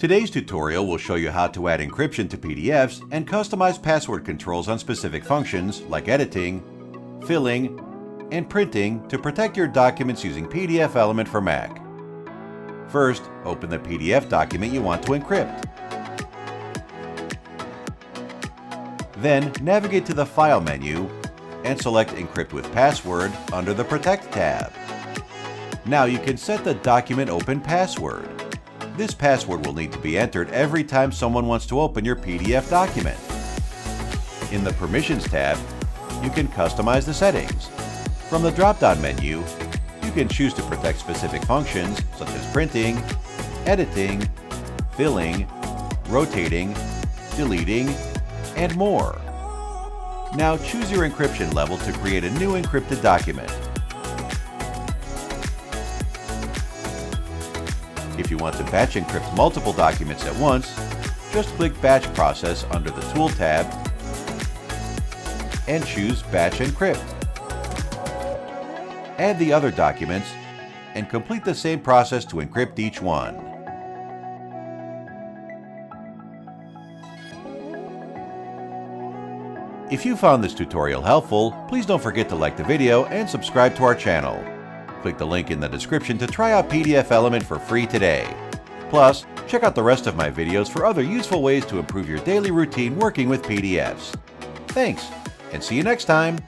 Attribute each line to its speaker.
Speaker 1: Today's tutorial will show you how to add encryption to PDFs and customize password controls on specific functions like editing, filling, and printing to protect your documents using PDFelement for Mac. First, open the PDF document you want to encrypt. Then, navigate to the File menu and select Encrypt with Password under the Protect tab. Now you can set the document open password. This password will need to be entered every time someone wants to open your PDF document. In the Permissions tab, you can customize the settings. From the drop-down menu, you can choose to protect specific functions such as printing, editing, filling, rotating, deleting, and more. Now choose your encryption level to create a new encrypted document. If you want to batch encrypt multiple documents at once, just click Batch Process under the Tool tab and choose Batch Encrypt. Add the other documents and complete the same process to encrypt each one. If you found this tutorial helpful, please don't forget to like the video and subscribe to our channel. Click the link in the description to try out PDFelement for free today. Plus, check out the rest of my videos for other useful ways to improve your daily routine working with PDFs. Thanks, and see you next time!